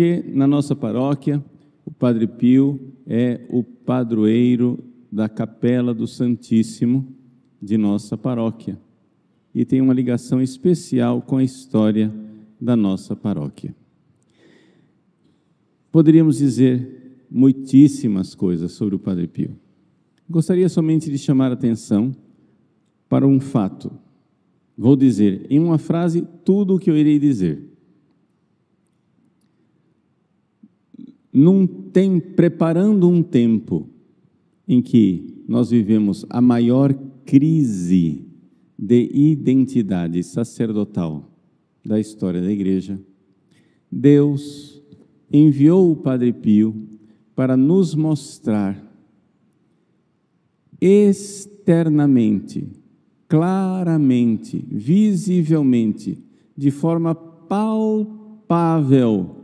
porque na nossa paróquia o Padre Pio é o padroeiro da Capela do Santíssimo de nossa paróquia e tem uma ligação especial com a história da nossa paróquia. Poderíamos dizer muitíssimas coisas sobre o Padre Pio. Gostaria somente de chamar a atenção para um fato. Vou dizer em uma frase tudo o que eu irei dizer. Preparando um tempo em que nós vivemos a maior crise de identidade sacerdotal da história da Igreja, Deus enviou o Padre Pio para nos mostrar externamente, claramente, visivelmente, de forma palpável,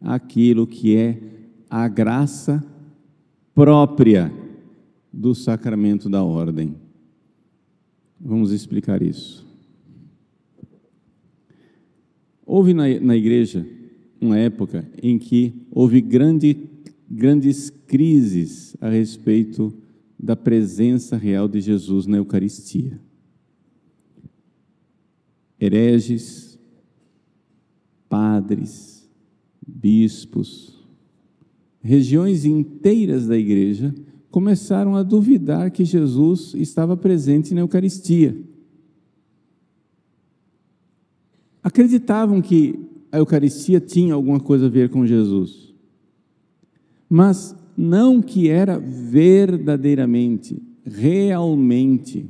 aquilo que é a graça própria do sacramento da ordem. Vamos explicar isso. Houve na igreja uma época em que houve grandes crises a respeito da presença real de Jesus na Eucaristia. Hereges, padres, bispos, regiões inteiras da igreja começaram a duvidar que Jesus estava presente na Eucaristia. Acreditavam que a Eucaristia tinha alguma coisa a ver com Jesus, mas não que era verdadeiramente, realmente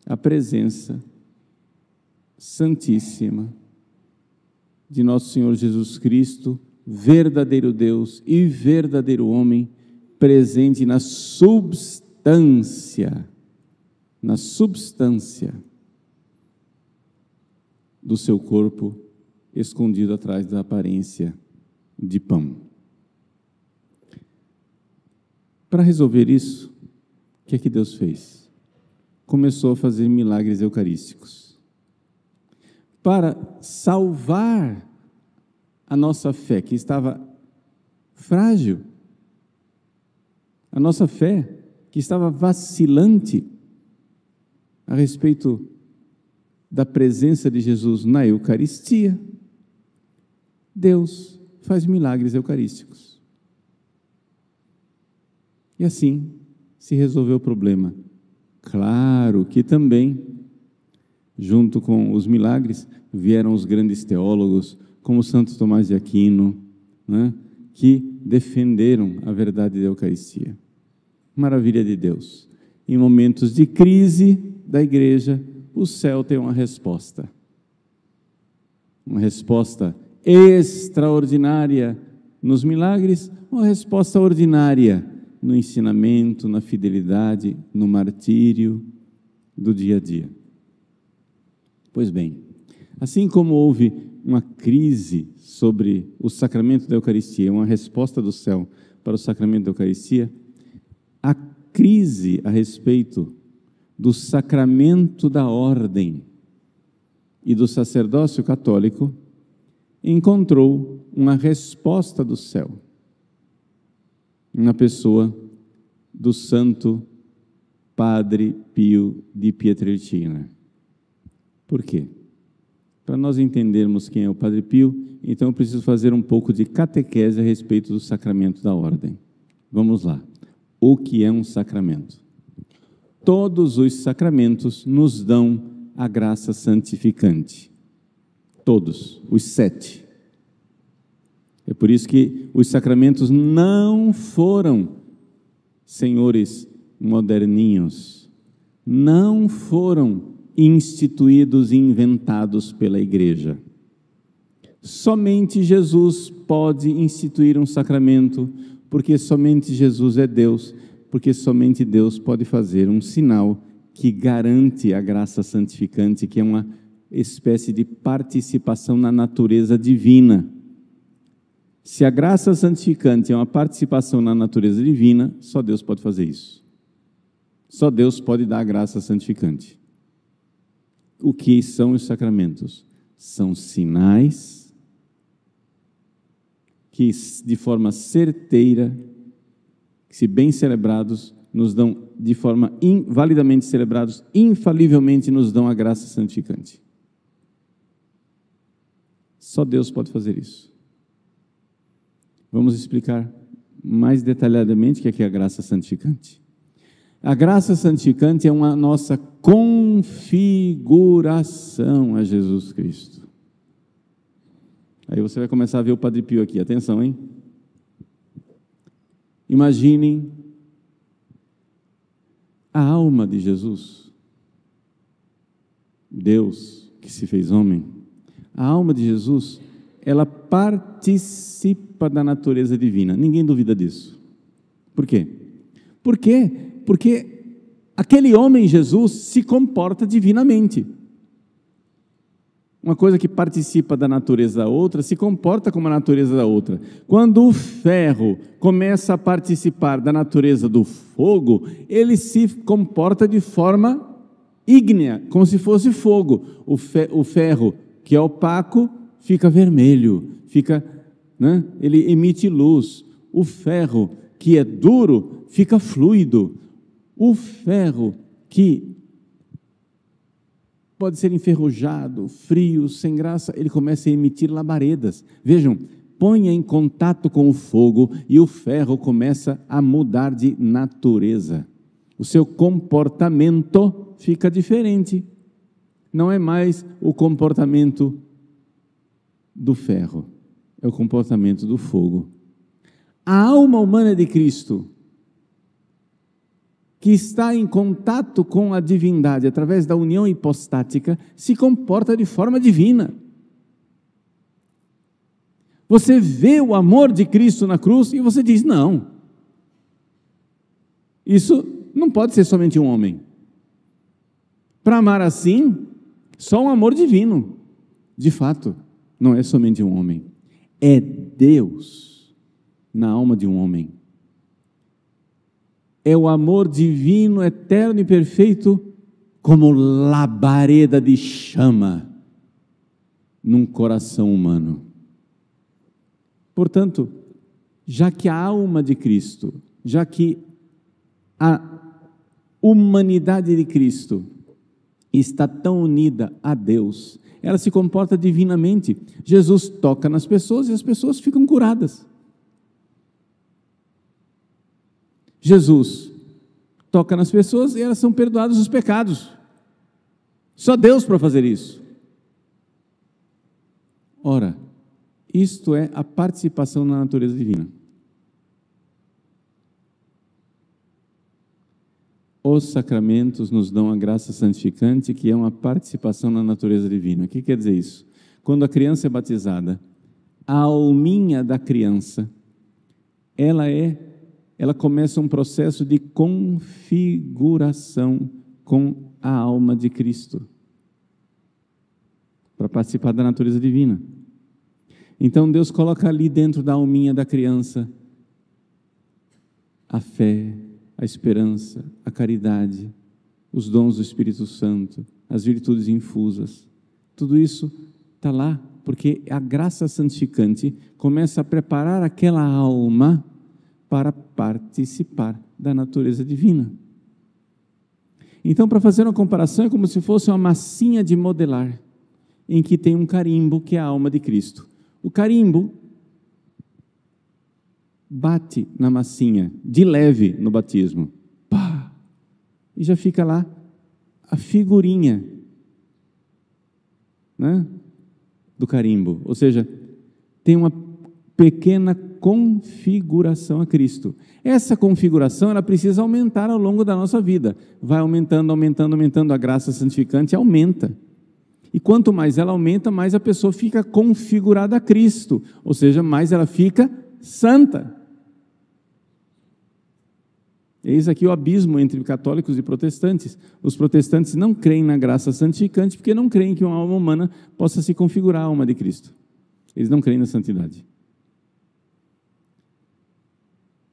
a presença santíssima de nosso Senhor Jesus Cristo, verdadeiro Deus e verdadeiro homem, presente na substância do seu corpo, escondido atrás da aparência de pão. Para resolver isso, o que é que Deus fez? Começou a fazer milagres eucarísticos. Para salvar a nossa fé, que estava frágil, a nossa fé, que estava vacilante a respeito da presença de Jesus na Eucaristia, Deus faz milagres eucarísticos. E assim se resolveu o problema. Claro que também, junto com os milagres, vieram os grandes teólogos, como Santo Tomás de Aquino, né, que defenderam a verdade da Eucaristia. Maravilha de Deus. Em momentos de crise da igreja, o céu tem uma resposta extraordinária nos milagres, uma resposta ordinária no ensinamento, na fidelidade, no martírio do dia a dia. Pois bem, assim como houve uma crise sobre o sacramento da Eucaristia, uma resposta do céu para o sacramento da Eucaristia, a crise a respeito do sacramento da ordem e do sacerdócio católico encontrou uma resposta do céu na pessoa do Santo Padre Pio de Pietrelcina. Por quê? Para nós entendermos quem é o Padre Pio, então eu preciso fazer um pouco de catequese a respeito do sacramento da ordem. Vamos lá. O que é um sacramento? Todos os sacramentos nos dão a graça santificante. Todos, os 7. É por isso que os sacramentos não foram senhores moderninhos, não foram instituídos e inventados pela Igreja. Somente Jesus pode instituir um sacramento, porque somente Jesus é Deus, porque somente Deus pode fazer um sinal que garante a graça santificante, que é uma espécie de participação na natureza divina. Se a graça santificante é uma participação na natureza divina, só Deus pode fazer isso. Só Deus pode dar a graça santificante. O que são os sacramentos? São sinais que de forma certeira, se bem celebrados, nos dão de forma validamente celebrados, infalivelmente nos dão a graça santificante. Só Deus pode fazer isso. Vamos explicar mais detalhadamente o que é a graça santificante. A graça santificante é uma nossa configuração a Jesus Cristo. Aí você vai começar a ver o Padre Pio aqui, atenção, hein? Imaginem a alma de Jesus, Deus que se fez homem. A alma de Jesus, ela participa da natureza divina. Ninguém duvida disso. Por quê? Porque aquele homem, Jesus, se comporta divinamente. Uma coisa que participa da natureza da outra, se comporta como a natureza da outra. Quando o ferro começa a participar da natureza do fogo, ele se comporta de forma ígnea, como se fosse fogo. O ferro, que é opaco, fica vermelho, ele emite luz. O ferro, que é duro, fica fluido. O ferro, que pode ser enferrujado, frio, sem graça, ele começa a emitir labaredas. Vejam, ponha em contato com o fogo e o ferro começa a mudar de natureza. O seu comportamento fica diferente. Não é mais o comportamento do ferro, é o comportamento do fogo. A alma humana de Cristo, que está em contato com a divindade através da união hipostática, se comporta de forma divina. Você vê o amor de Cristo na cruz e você diz, não, isso não pode ser somente um homem. Para amar assim, só um amor divino. De fato, não é somente um homem, é Deus na alma de um homem. É o amor divino, eterno e perfeito, como labareda de chama num coração humano. Portanto, já que a alma de Cristo, já que a humanidade de Cristo está tão unida a Deus, ela se comporta divinamente. Jesus toca nas pessoas e as pessoas ficam curadas. Jesus toca nas pessoas e elas são perdoadas os pecados. Só Deus para fazer isso. Ora, isto é a participação na natureza divina. Os sacramentos nos dão a graça santificante, que é uma participação na natureza divina. O que quer dizer isso? Quando a criança é batizada, a alminha da criança, ela começa um processo de configuração com a alma de Cristo, para participar da natureza divina. Então Deus coloca ali dentro da alminha da criança a fé, a esperança, a caridade, os dons do Espírito Santo, as virtudes infusas. Tudo isso está lá, porque a graça santificante começa a preparar aquela alma para participar da natureza divina. Então, para fazer uma comparação, é como se fosse uma massinha de modelar, em que tem um carimbo, que é a alma de Cristo. O carimbo bate na massinha, de leve no batismo, pá, e já fica lá a figurinha, né, do carimbo. Ou seja, tem uma pequena configuração a Cristo. Essa configuração, ela precisa aumentar ao longo da nossa vida. Vai aumentando, aumentando, aumentando, a graça santificante aumenta. E quanto mais ela aumenta, mais a pessoa fica configurada a Cristo. Ou seja, mais ela fica santa. Eis aqui o abismo entre católicos e protestantes. Os protestantes não creem na graça santificante porque não creem que uma alma humana possa se configurar à alma de Cristo. Eles não creem na santidade.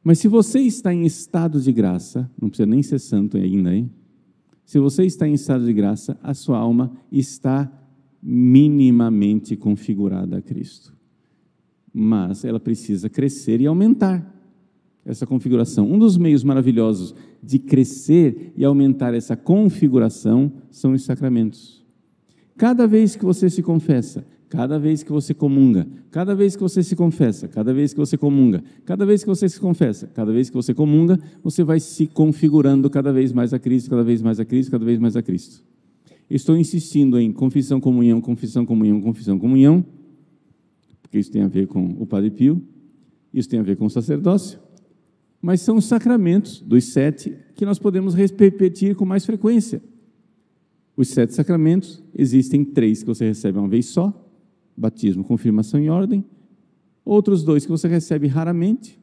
Mas se você está em estado de graça, não precisa nem ser santo ainda, hein? Se você está em estado de graça, a sua alma está minimamente configurada a Cristo. mas ela precisa crescer e aumentar essa configuração. Um dos meios maravilhosos de crescer e aumentar essa configuração são os sacramentos. Cada vez que você se confessa, cada vez que você comunga, cada vez que você se confessa, cada vez que você comunga, cada vez que você se confessa, cada vez que você comunga, você vai se configurando cada vez mais a Cristo, cada vez mais a Cristo, cada vez mais a Cristo. Estou insistindo em confissão, comunhão, confissão, comunhão, confissão, comunhão, porque isso tem a ver com o Padre Pio, isso tem a ver com o sacerdócio, mas são os sacramentos dos 7 que nós podemos repetir com mais frequência. Os 7 sacramentos, existem 3 que você recebe uma vez só, batismo, confirmação e ordem, outros 2 que você recebe raramente,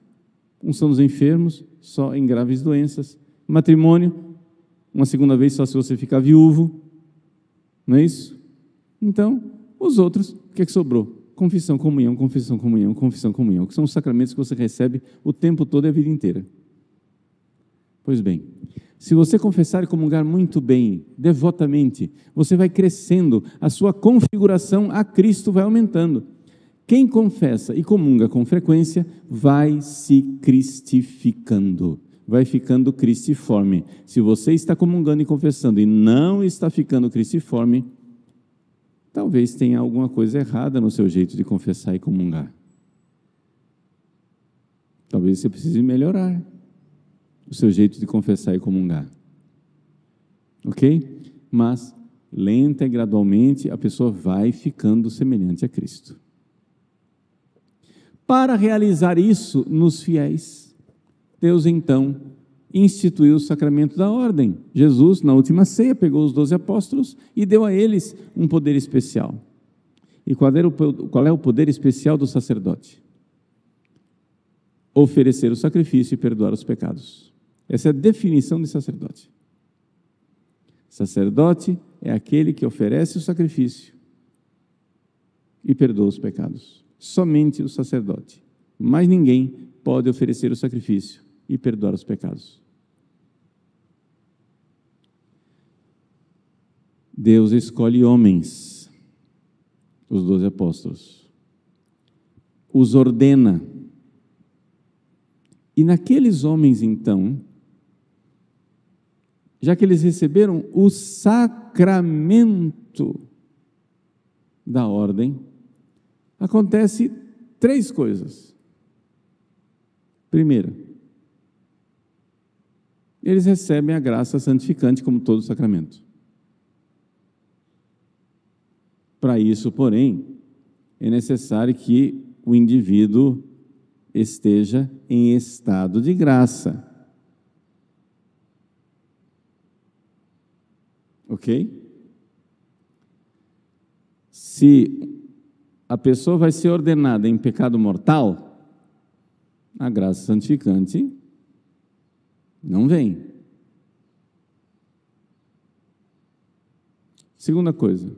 unção dos enfermos, só em graves doenças, matrimônio, uma segunda vez só se você ficar viúvo, não é isso? Então, os outros, o que é que sobrou? Confissão, comunhão, confissão, comunhão, confissão, comunhão, que são os sacramentos que você recebe o tempo todo e a vida inteira. Pois bem, se você confessar e comungar muito bem, devotamente, você vai crescendo, a sua configuração a Cristo vai aumentando. Quem confessa e comunga com frequência vai se cristificando, vai ficando cristiforme. Se você está comungando e confessando e não está ficando cristiforme, talvez tenha alguma coisa errada no seu jeito de confessar e comungar. Talvez você precise melhorar o seu jeito de confessar e comungar. Ok? Mas, lenta e gradualmente, a pessoa vai ficando semelhante a Cristo. Para realizar isso nos fiéis, Deus então instituiu o sacramento da ordem. Jesus, na última ceia, pegou os 12 apóstolos e deu a eles um poder especial. E qual é o poder especial do sacerdote? Oferecer o sacrifício e perdoar os pecados. Essa é a definição de sacerdote. Sacerdote é aquele que oferece o sacrifício e perdoa os pecados. Somente o sacerdote. Mais ninguém pode oferecer o sacrifício e perdoar os pecados. Deus escolhe homens, os 12 apóstolos, os ordena. E naqueles homens, então, já que eles receberam o sacramento da ordem, acontece 3 coisas. Primeiro, eles recebem a graça santificante como todo sacramento. Para isso, porém, é necessário que o indivíduo esteja em estado de graça. Ok? Se a pessoa vai ser ordenada em pecado mortal, a graça santificante não vem. Segunda coisa,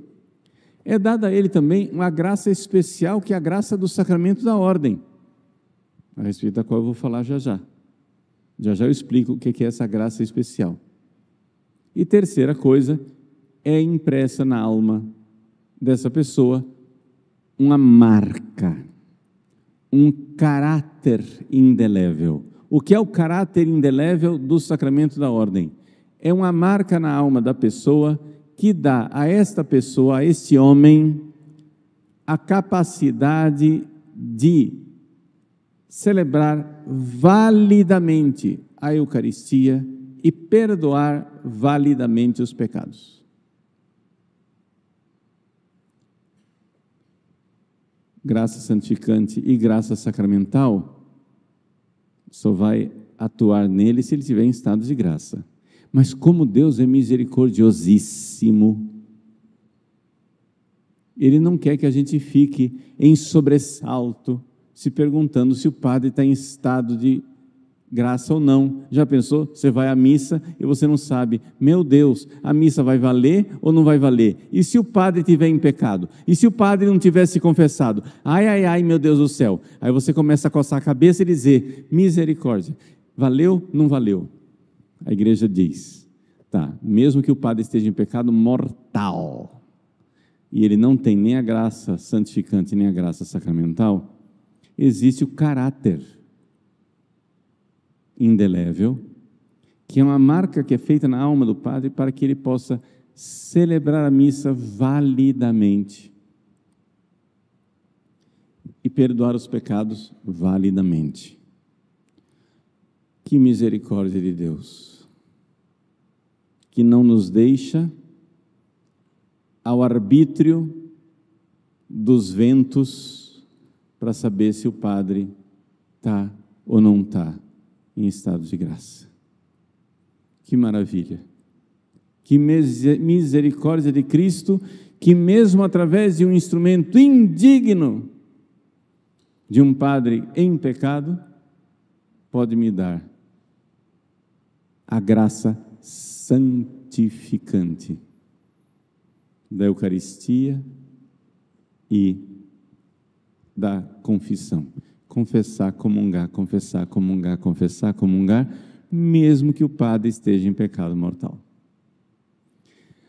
é dada a ele também uma graça especial, que é a graça do sacramento da ordem, a respeito da qual eu vou falar já já. Já já eu explico o que é essa graça especial. E terceira coisa, é impressa na alma dessa pessoa uma marca, um caráter indelével. O que é o caráter indelével do sacramento da ordem? É uma marca na alma da pessoa que dá a esta pessoa, a este homem, a capacidade de celebrar validamente a Eucaristia e perdoar validamente os pecados. Graça santificante e graça sacramental só vai atuar nele se ele estiver em estado de graça. Mas como Deus é misericordiosíssimo, Ele não quer que a gente fique em sobressalto, se perguntando se o padre está em estado de graça ou não. Já pensou? Você vai à missa e você não sabe, meu Deus, a missa vai valer ou não vai valer? E se o padre estiver em pecado? E se o padre não tivesse se confessado? Ai, ai, ai, meu Deus do céu. Aí você começa a coçar a cabeça e dizer, misericórdia, valeu, não valeu? A igreja diz, tá, mesmo que o padre esteja em pecado mortal, e ele não tem nem a graça santificante, nem a graça sacramental, existe o caráter indelével, que é uma marca que é feita na alma do padre para que ele possa celebrar a missa validamente e perdoar os pecados validamente. Que misericórdia de Deus, que não nos deixa ao arbítrio dos ventos para saber se o padre está ou não está em estado de graça. Que maravilha! Que misericórdia de Cristo, que mesmo através de um instrumento indigno de um padre em pecado, pode me dar a graça santificante da Eucaristia e da confissão. Confessar, comungar, confessar, comungar, confessar, comungar, mesmo que o padre esteja em pecado mortal.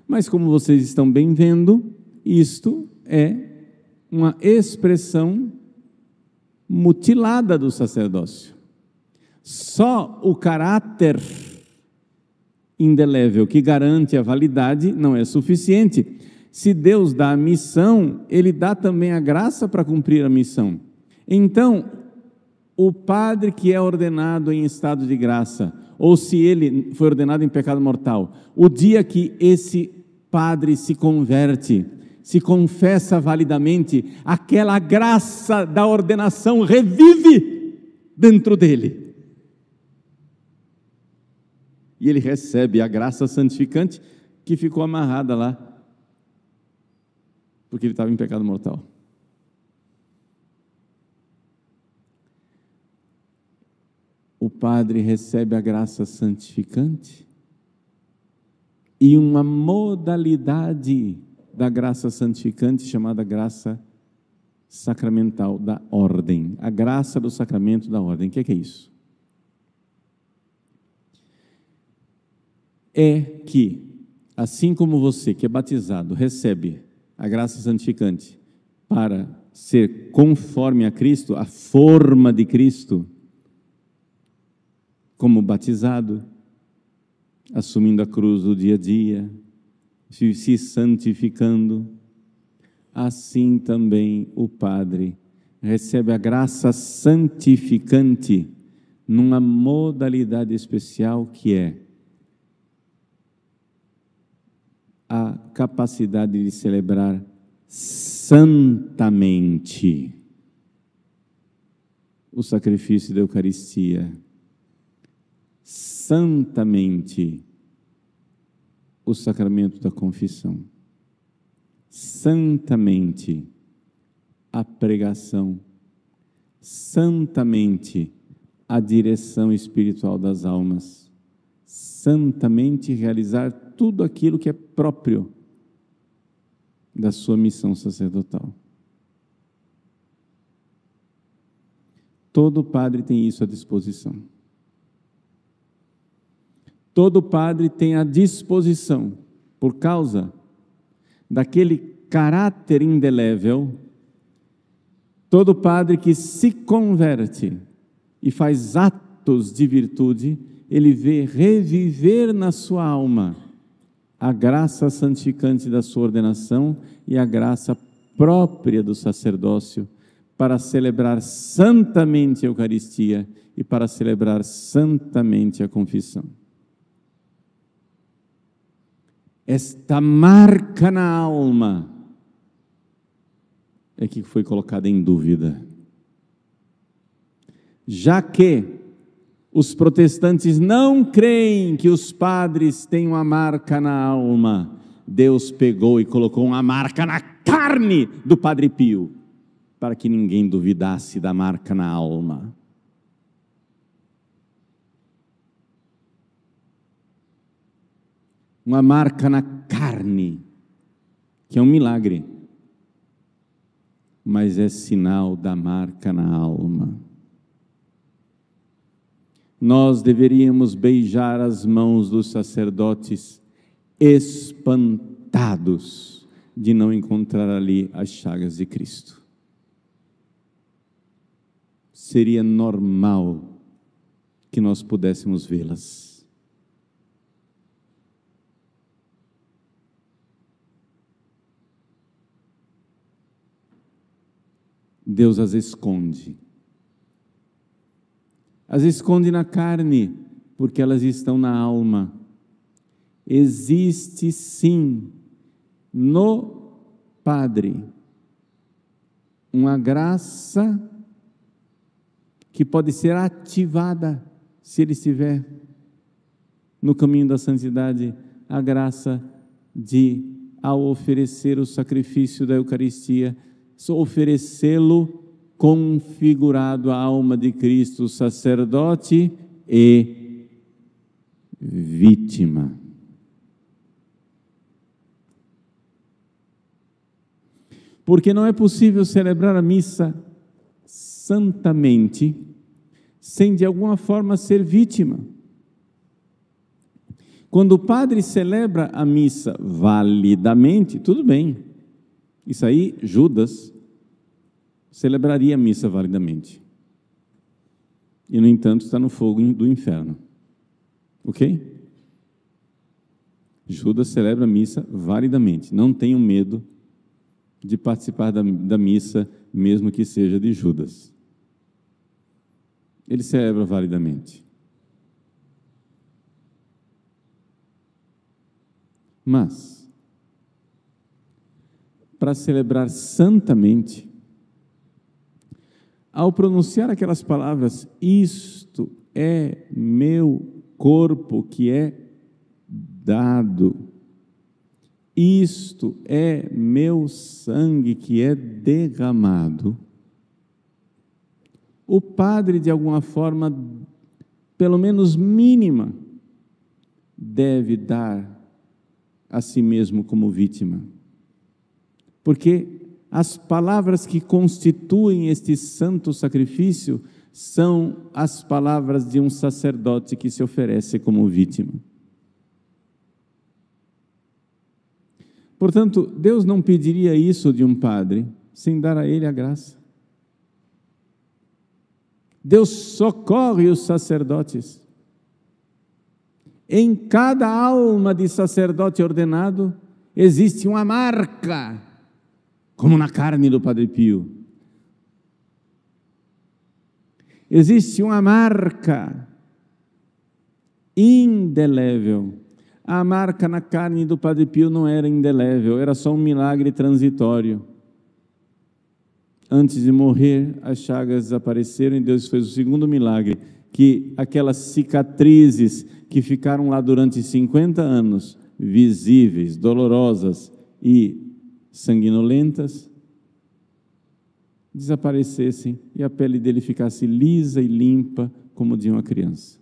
Mas como vocês estão bem vendo, isto é uma expressão mutilada do sacerdócio. Só o caráter indelével que garante a validade não é suficiente. Se Deus dá a missão, Ele dá também a graça para cumprir a missão. Então, o padre que é ordenado em estado de graça, ou se ele foi ordenado em pecado mortal, o dia que esse padre se converte, se confessa validamente, aquela graça da ordenação revive dentro dele. E ele recebe a graça santificante que ficou amarrada lá, porque ele estava em pecado mortal. O padre recebe a graça santificante e uma modalidade da graça santificante chamada graça sacramental da ordem. A graça do sacramento da ordem. O que é isso? É que, assim como você que é batizado recebe a graça santificante para ser conforme a Cristo, a forma de Cristo, como batizado, assumindo a cruz do dia a dia, se santificando, assim também o padre recebe a graça santificante numa modalidade especial que é a capacidade de celebrar santamente o sacrifício da Eucaristia, santamente o sacramento da confissão, santamente a pregação, santamente a direção espiritual das almas, santamente realizar tudo aquilo que é próprio da sua missão sacerdotal. Todo padre tem isso à disposição. Todo padre tem à disposição, por causa daquele caráter indelével, todo padre que se converte e faz atos de virtude, ele vê reviver na sua alma a graça santificante da sua ordenação e a graça própria do sacerdócio para celebrar santamente a Eucaristia e para celebrar santamente a confissão. Esta marca na alma é que foi colocada em dúvida. Já que os protestantes não creem que os padres têm uma marca na alma, Deus pegou e colocou uma marca na carne do Padre Pio, para que ninguém duvidasse da marca na alma. Uma marca na carne, que é um milagre, mas é sinal da marca na alma. Nós deveríamos beijar as mãos dos sacerdotes, espantados de não encontrar ali as chagas de Cristo. seria normal que nós pudéssemos vê-las. Deus as esconde. As esconde na carne, porque elas estão na alma. Existe sim, no Padre, uma graça que pode ser ativada se ele estiver no caminho da santidade, a graça de, ao oferecer o sacrifício da Eucaristia, oferecê-lo configurado à alma de Cristo, sacerdote e vítima. Porque não é possível celebrar a missa santamente sem de alguma forma ser vítima. Quando o padre celebra a missa validamente, tudo bem. Isso aí, Judas celebraria a missa validamente. E, no entanto, está no fogo do inferno. Ok? Judas celebra a missa validamente. Não tenham medo de participar da missa, mesmo que seja de Judas. Ele celebra validamente. Mas, para celebrar santamente, ao pronunciar aquelas palavras, isto é meu corpo que é dado, isto é meu sangue que é derramado, o padre, de alguma forma, pelo menos mínima, deve dar a si mesmo como vítima. Porque as palavras que constituem este santo sacrifício são as palavras de um sacerdote que se oferece como vítima. Portanto, Deus não pediria isso de um padre sem dar a ele a graça. Deus socorre os sacerdotes. Em cada alma de sacerdote ordenado existe uma marca, como na carne do Padre Pio. Existe uma marca indelével. A marca na carne do Padre Pio não era indelével, era só um milagre transitório. Antes de morrer, as chagas desapareceram e Deus fez o segundo milagre, que aquelas cicatrizes que ficaram lá durante 50 anos, visíveis, dolorosas e sanguinolentas, desaparecessem e a pele dele ficasse lisa e limpa como de uma criança.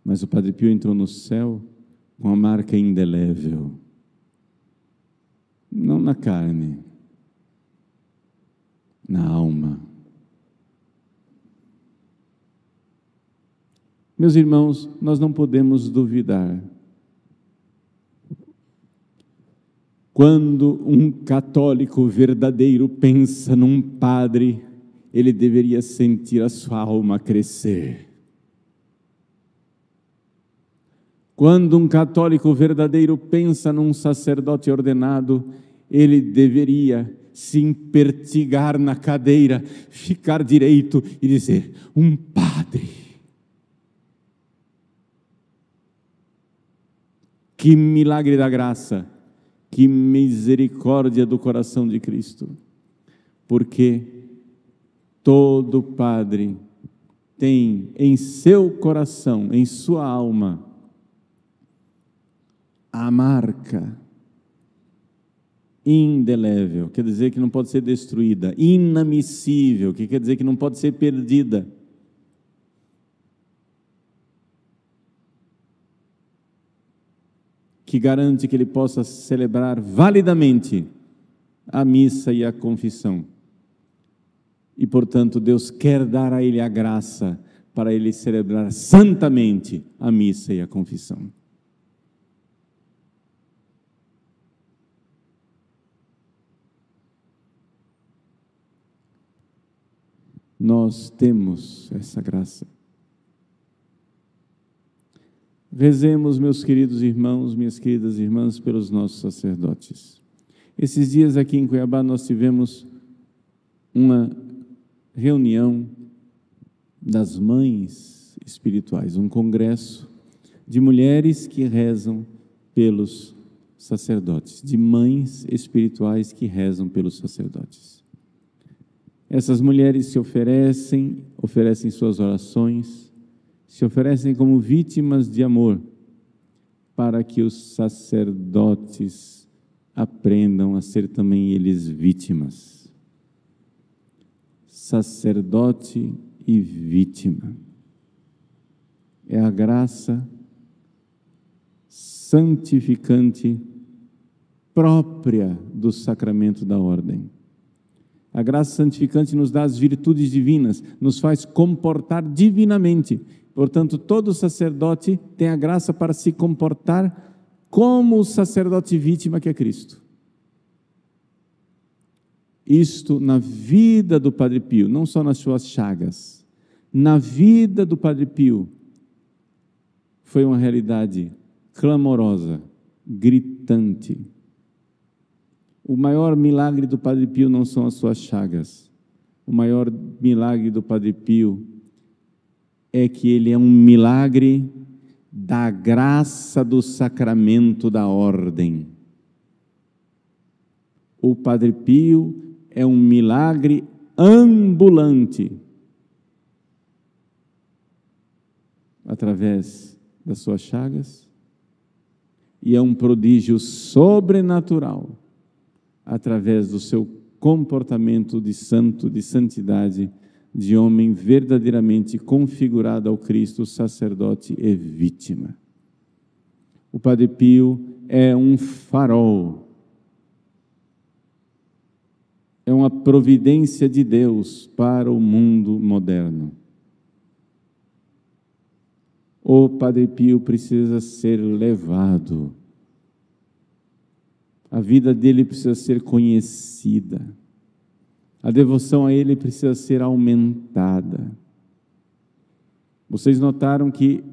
Mas o Padre Pio entrou no céu com a marca indelével, não na carne, na alma. Meus irmãos, nós não podemos duvidar. Quando um católico verdadeiro pensa num padre, ele deveria sentir a sua alma crescer. Quando um católico verdadeiro pensa num sacerdote ordenado, ele deveria se empertigar na cadeira, ficar direito e dizer: um padre. Que milagre da graça, que misericórdia do coração de Cristo, porque todo padre tem em seu coração, em sua alma, a marca indelével, quer dizer que não pode ser destruída, inamissível, que quer dizer que não pode ser perdida. Que garante que ele possa celebrar validamente a missa e a confissão. E, portanto, Deus quer dar a ele a graça para ele celebrar santamente a missa e a confissão. nós temos essa graça. Rezemos, meus queridos irmãos, minhas queridas irmãs, pelos nossos sacerdotes. Esses dias aqui em Cuiabá nós tivemos uma reunião das mães espirituais, um congresso de mulheres que rezam pelos sacerdotes, de mães espirituais que rezam pelos sacerdotes. Essas mulheres se oferecem suas orações, se oferecem como vítimas de amor, para que os sacerdotes aprendam a ser também eles vítimas. Sacerdote e vítima. É a graça santificante própria do sacramento da ordem. A graça santificante nos dá as virtudes divinas, nos faz comportar divinamente. Portanto, todo sacerdote tem a graça para se comportar como o sacerdote vítima que é Cristo. Isto na vida do Padre Pio, não só nas suas chagas, na vida do Padre Pio, foi uma realidade clamorosa, gritante. O maior milagre do Padre Pio não são as suas chagas. O maior milagre do Padre Pio é que ele é um milagre da graça do sacramento da ordem. O Padre Pio é um milagre ambulante, através das suas chagas, e é um prodígio sobrenatural, através do seu comportamento de santo, de santidade, de homem verdadeiramente configurado ao Cristo, sacerdote e vítima. O Padre Pio é um farol, é uma providência de Deus para o mundo moderno. O Padre Pio precisa ser levado, a vida dele precisa ser conhecida, a devoção a ele precisa ser aumentada. Vocês notaram que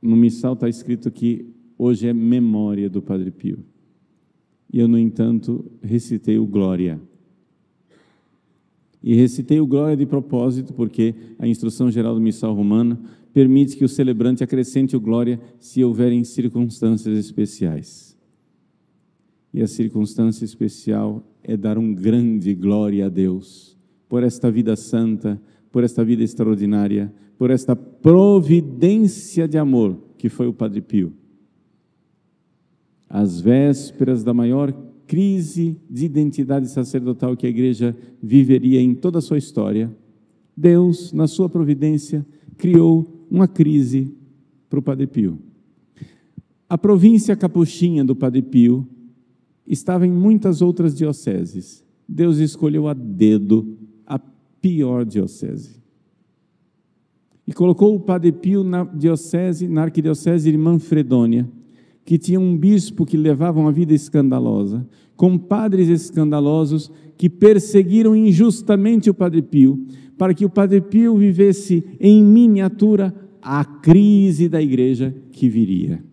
no missal está escrito que hoje é memória do Padre Pio. E eu, no entanto, recitei o Glória. E recitei o Glória de propósito, porque a instrução geral do missal romano permite que o celebrante acrescente o Glória se houverem circunstâncias especiais. E a circunstância especial é dar um grande glória a Deus por esta vida santa, por esta vida extraordinária, por esta providência de amor que foi o Padre Pio. Às vésperas da maior crise de identidade sacerdotal que a Igreja viveria em toda a sua história, Deus, na sua providência, criou uma crise para o Padre Pio. A província capuchinha do Padre Pio estava em muitas outras dioceses. Deus escolheu a dedo a pior diocese. E colocou o Padre Pio na arquidiocese de Manfredônia, que tinha um bispo que levava uma vida escandalosa, com padres escandalosos que perseguiram injustamente o Padre Pio, para que o Padre Pio vivesse em miniatura a crise da Igreja que viria.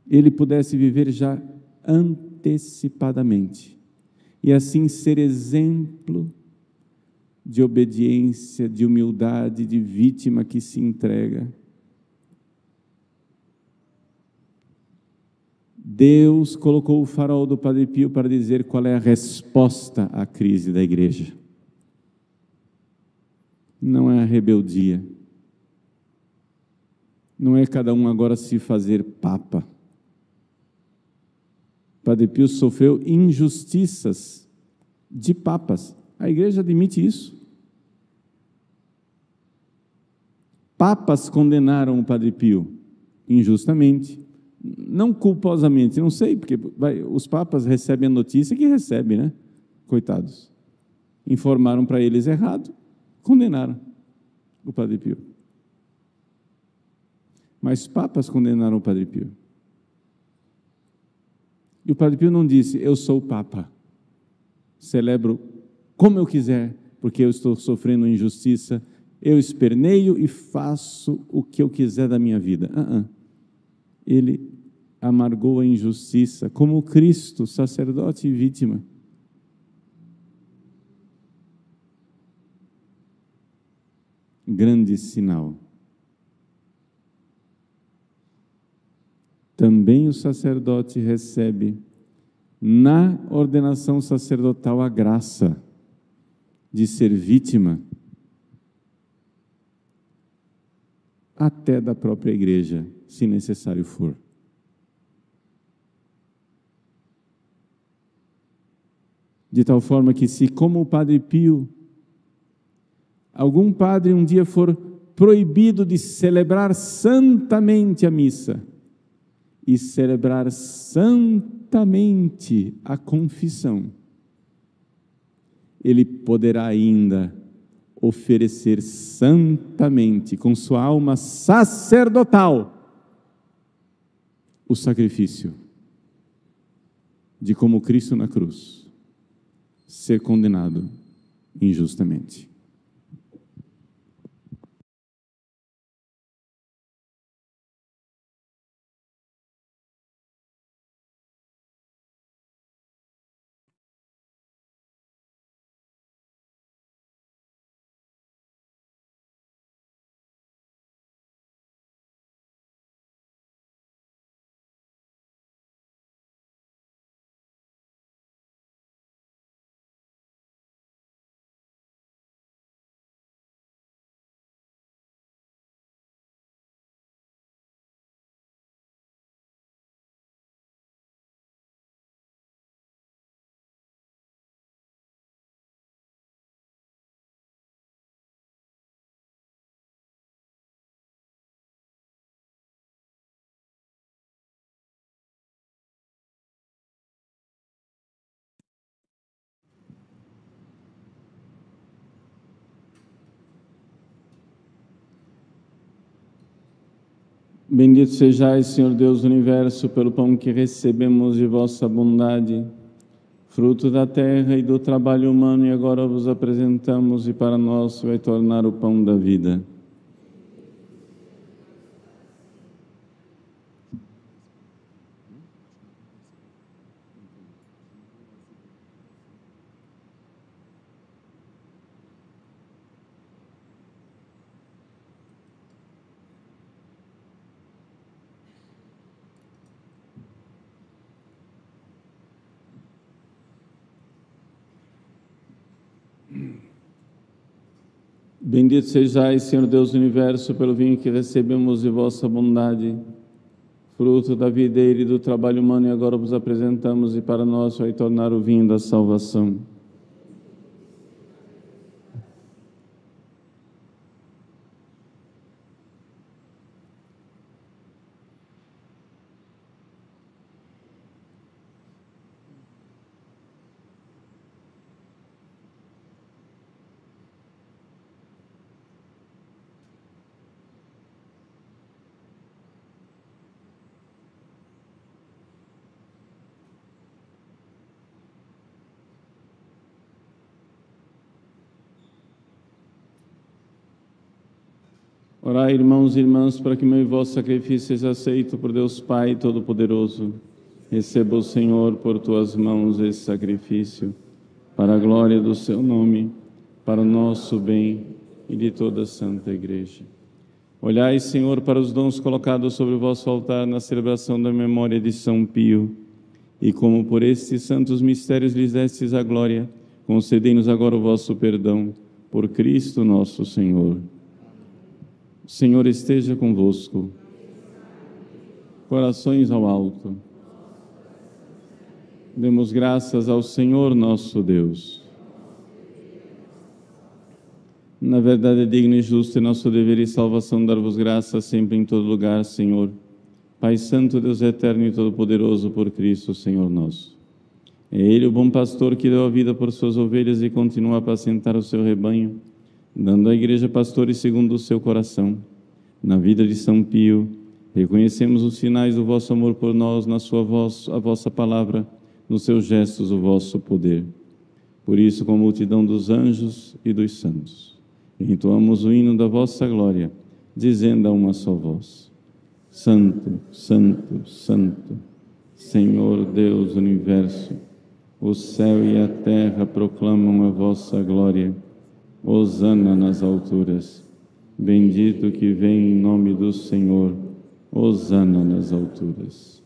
Ele pudesse viver já antecipadamente, e assim ser exemplo de obediência, de humildade, de vítima que se entrega. Deus colocou o farol do Padre Pio para dizer qual é a resposta à crise da Igreja. Não é a rebeldia, não é cada um agora se fazer papa. Padre Pio sofreu injustiças de papas. A Igreja admite isso. Papas condenaram o Padre Pio injustamente, não culposamente, não sei, porque os papas recebem a notícia que recebem, né? Coitados. Informaram para eles errado, condenaram o Padre Pio. Mas papas condenaram o Padre Pio. E o Padre Pio não disse, eu sou o Papa. celebro como eu quiser, porque eu estou sofrendo injustiça, eu esperneio e faço o que eu quiser da minha vida. Ele amargou a injustiça, como Cristo, sacerdote e vítima. Grande sinal. Também o sacerdote recebe na ordenação sacerdotal a graça de ser vítima até da própria igreja, se necessário for. De tal forma que, se como o Padre Pio, algum padre um dia for proibido de celebrar santamente a missa e celebrar santamente a confissão, ele poderá ainda oferecer santamente, com sua alma sacerdotal, o sacrifício de, como Cristo na cruz, ser condenado injustamente. Bendito sejais, Senhor Deus do Universo, pelo pão que recebemos de vossa bondade, fruto da terra e do trabalho humano, e agora vos apresentamos, e para nós vai tornar o pão da vida. Bendito sejais, Senhor Deus do Universo, pelo vinho que recebemos de vossa bondade, fruto da videira e do trabalho humano, e agora vos apresentamos, e para nós vai tornar o vinho da salvação. Orai, irmãos e irmãs, para que meu e vosso sacrifício seja aceito por Deus Pai Todo-Poderoso. Receba o Senhor por tuas mãos esse sacrifício, para a glória do seu nome, para o nosso bem e de toda a Santa Igreja. Olhai, Senhor, para os dons colocados sobre o vosso altar na celebração da memória de São Pio, e como por estes santos mistérios lhes destes a glória, concedei-nos agora o vosso perdão, por Cristo nosso Senhor. O Senhor esteja convosco. Corações ao alto. Demos graças ao Senhor nosso Deus. Na verdade é digno e justo e nosso dever e salvação dar-vos graças sempre em todo lugar, Senhor. Pai Santo, Deus eterno e todo-poderoso, por Cristo, Senhor nosso. É Ele o bom pastor que deu a vida por suas ovelhas e continua a apacentar o seu rebanho, dando à Igreja pastores segundo o seu coração. Na vida de São Pio, reconhecemos os sinais do vosso amor por nós, na sua voz, a vossa palavra, nos seus gestos, o vosso poder. Por isso, com a multidão dos anjos e dos santos, entoamos o hino da vossa glória, dizendo a uma só voz: Santo, Santo, Santo, Senhor Deus do universo, o céu e a terra proclamam a vossa glória. Hosana nas alturas. Bendito que vem em nome do Senhor. Hosana nas alturas.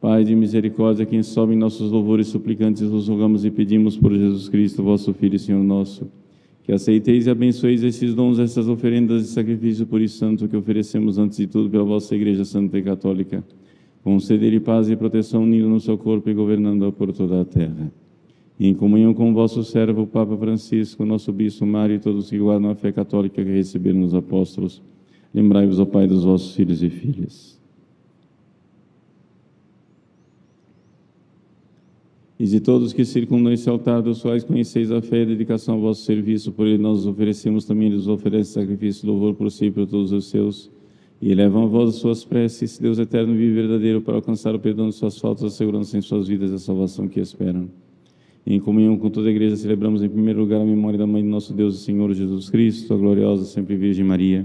Pai de misericórdia, quem sobe em nossos louvores suplicantes, vos rogamos e pedimos por Jesus Cristo, vosso Filho e Senhor nosso, que aceiteis e abençoeis esses dons, essas oferendas de sacrifício puro e santo que oferecemos antes de tudo pela vossa Igreja Santa e Católica. Conceder-lhe paz e proteção unido no seu corpo e governando-a por toda a terra. E em comunhão com o vosso servo, o Papa Francisco, nosso Bispo Mário e todos que guardam a fé católica que receberam nos apóstolos, lembrai-vos, ó Pai, dos vossos filhos e filhas. E de todos que circundam esse altar, dos quais conheceis a fé e a dedicação ao vosso serviço, por ele nós oferecemos também, eles oferecem sacrifício e louvor por si e por todos os seus, e elevam a voz as suas preces, Deus eterno, vivo e verdadeiro, para alcançar o perdão de suas faltas, a segurança em suas vidas e a salvação que esperam. Em comunhão com toda a Igreja, celebramos em primeiro lugar a memória da Mãe de nosso Deus e Senhor Jesus Cristo, a gloriosa sempre Virgem Maria,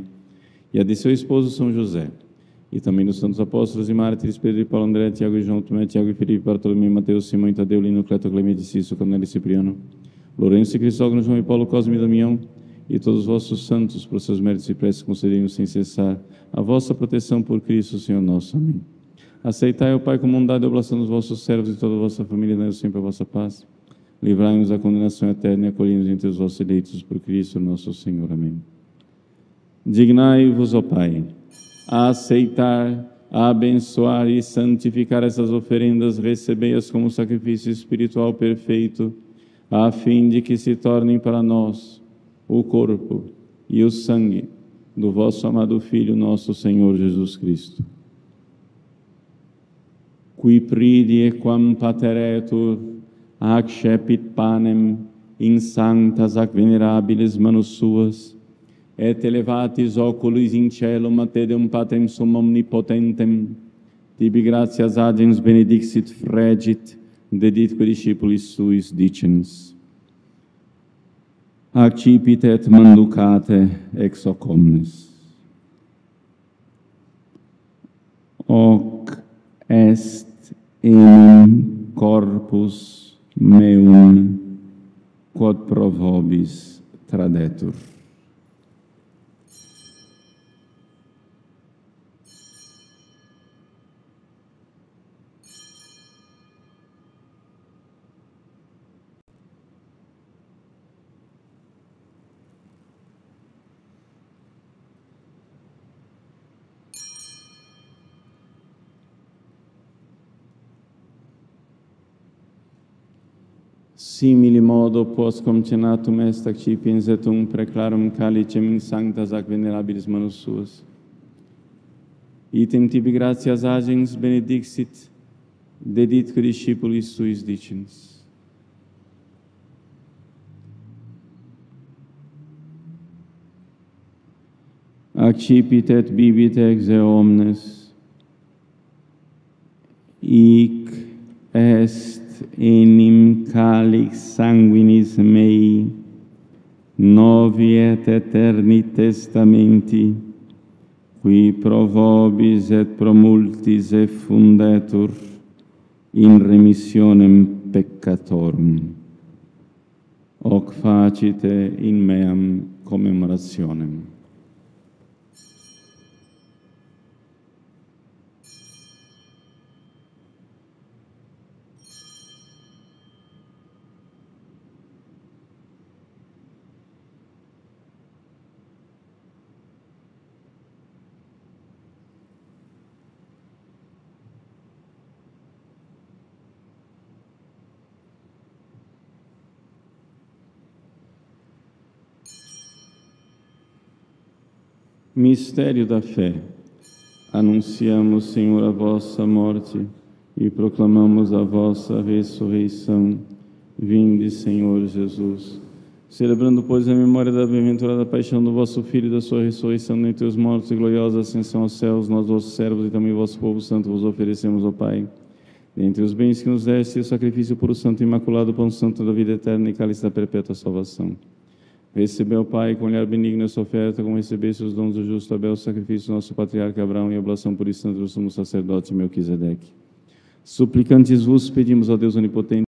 e a de seu esposo São José, e também dos santos apóstolos e mártires Pedro e Paulo, André, Tiago e João, Tomé, Tiago e Felipe, Bartolomeu, Mateus, Simão e Tadeu, Lino, Cleto, Clemente, Cício, Cornélio e Cipriano, Lourenço e Cristógono, João e Paulo, Cosme e Damião, e todos os vossos santos, por seus méritos e preces, concedei-nos sem cessar a vossa proteção por Cristo, Senhor nosso. Amém. Aceitai, ó Pai, com bondade a oblação dos vossos servos e toda a vossa família, dai-nos sempre a vossa paz. Livrai-nos da condenação eterna e acolhei-nos entre os vossos eleitos por Cristo nosso Senhor. Amém. Dignai-vos, ó Pai, a aceitar, a abençoar e santificar essas oferendas, recebei-as como sacrifício espiritual perfeito, a fim de que se tornem para nós o corpo e o sangue do vosso amado Filho, nosso Senhor Jesus Cristo. Qui pridi e quam pateretur accepit panem in sanctas ac venerabilis manus suas, et elevatis oculis in caelum a te Deum Patrem sum omnipotentem, tibi gratias agens benedixit fregit, deditque discipulis suis dicens. Accipit et manducate ex hoc omnes. Hoc est enim corpus meum quod pro vobis tradetur. Simili modo post comcenatum est accipiens et preclarum calicem in sanctas ac venerabilis manus suas. Item tibi gratias agens benedixit, deditque discipulis suis dicens. Accipit et bibit ex omnes, hic est enim calix sanguinis mei, novi et eterni testamenti, qui pro vobis et pro multis effundetur in remissionem peccatorum. Hoc facite in meam commemorationem. Mistério da fé. Anunciamos, Senhor, a vossa morte e proclamamos a vossa ressurreição. Vinde, Senhor Jesus. Celebrando, pois, a memória da bem-aventurada paixão do vosso Filho e da sua ressurreição dentre os mortos e gloriosa ascensão aos céus, nós, vossos servos e também vosso povo santo, vos oferecemos, ó Pai, Dentre os bens que nos deste, o sacrifício puro, santo e imaculado, pão santo da vida eterna e cálice da perpétua salvação. Recebeu, Pai, com olhar benigno essa oferta, como recebeste os dons do justo Abel, o sacrifício do nosso patriarca Abraão e a oblação por e santa do sumo sacerdote Melquisedeque. Suplicantes vos pedimos, ó Deus onipotente,